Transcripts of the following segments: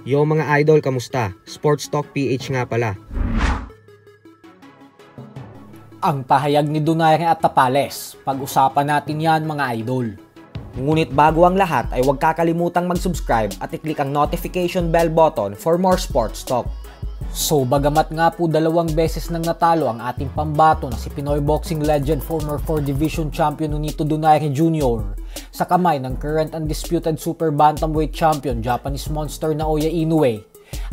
Yo mga idol, kamusta? Sports Talk PH nga pala. Ang pahayag ni Donaire at Tapales, pag-usapan natin yan mga idol. Ngunit bago ang lahat ay huwag kakalimutang mag-subscribe at i-click ang notification bell button for more sports talk. So bagamat nga po 2 beses nang natalo ang ating pambato na si Pinoy boxing legend former 4 division champion Nonito Donaire Jr. sa kamay ng current undisputed super bantamweight champion Japanese monster Naoya Inoue,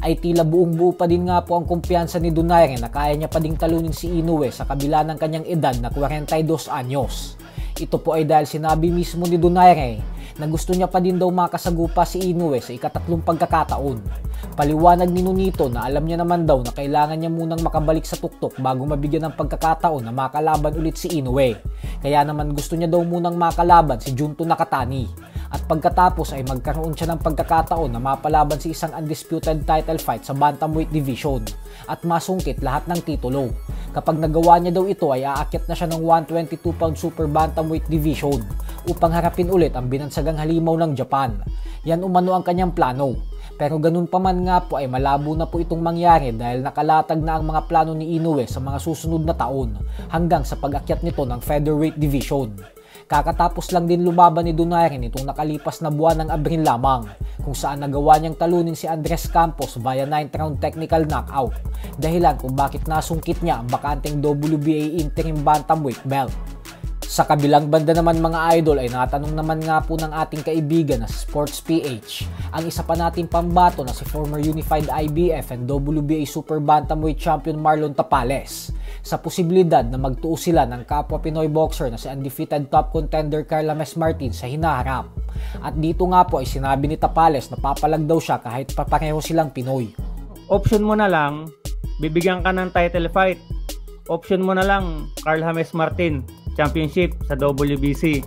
ay tila buong-buo pa din nga po ang kumpiyansa ni Donaire na kaya niya pa ding talunin si Inoue sa kabila ng kanyang edad na 42 anyos. Ito po ay dahil sinabi mismo ni Donaire na gusto niya pa din daw makasagupa si Inoue sa ika-3 pagkakataon. Paliwanag ni Nonito na alam niya naman daw na kailangan niya munang makabalik sa tuktok bago mabigyan ng pagkakataon na makalaban ulit si Inoue. Kaya naman gusto niya daw munang makalaban si Junto Nakatani. At pagkatapos ay magkaroon siya ng pagkakataon na mapalaban si isang undisputed title fight sa bantamweight division at masungkit lahat ng titulo. Kapag nagawa niya daw ito ay aakyat na siya ng 122 pound super bantamweight division upang harapin ulit ang binansagang halimaw ng Japan. Yan umano ang kanyang plano. Pero ganun pa man nga po ay malabo na po itong mangyari dahil nakalatag na ang mga plano ni Inoue sa mga susunod na taon hanggang sa pag-akyat nito ng featherweight division. Kakatapos lang din lumaban ni Donaire nitong nakalipas na buwan ng Abril lamang kung saan nagawa niyang talunin si Andres Campos via 9th round technical knockout, dahilan kung bakit nasungkit niya ang bakanteng WBA interim bantamweight belt. Sa kabilang banda naman mga idol ay natanong naman nga po ng ating kaibigan na Sports PH ang isa pa nating pambato na si former Unified IBF and WBA Super Bantamweight Champion Marlon Tapales sa posibilidad na magtuo sila ng kapwa Pinoy boxer na si undefeated top contender Carl James Martin sa hinaharap. At dito nga po ay sinabi ni Tapales na papalag daw siya kahit papareho silang Pinoy. Option mo na lang, bibigyan ka ng title fight. Option mo na lang, Carl James Martin Championship sa WBC.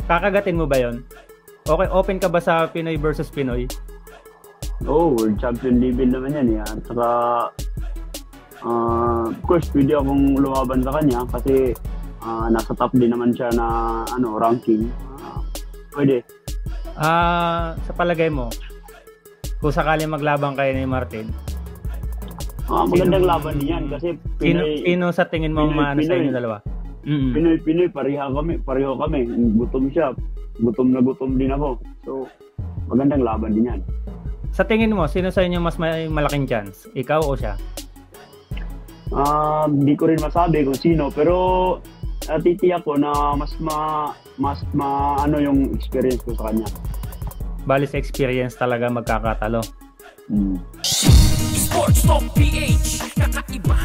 Kakagatin mo ba yon? Okay, open ka ba sa Pinoy versus Pinoy? World champion level naman yan. At saka, of course, pwede akong lumaban sa kanya kasi nasa top din naman siya na ranking. Pwede. Sa palagay mo, kung sakali maglaban kayo ni Martin, magandang laban din yan kasi Pinoy, sino sa tingin mo maano sa inyo dalawa? Pinoy, pareho kami. Gutom siya. Gutom na gutom din ako. So, magandang laban din yan. Sa tingin mo, sino sa inyo mas may malaking chance? Ikaw o siya? Hindi ko rin masabi kung sino. Pero, titiyak ko na mas yung experience ko sa kanya. Bali sa experience talaga magkakatalo. Sports Talk PH, kakaiba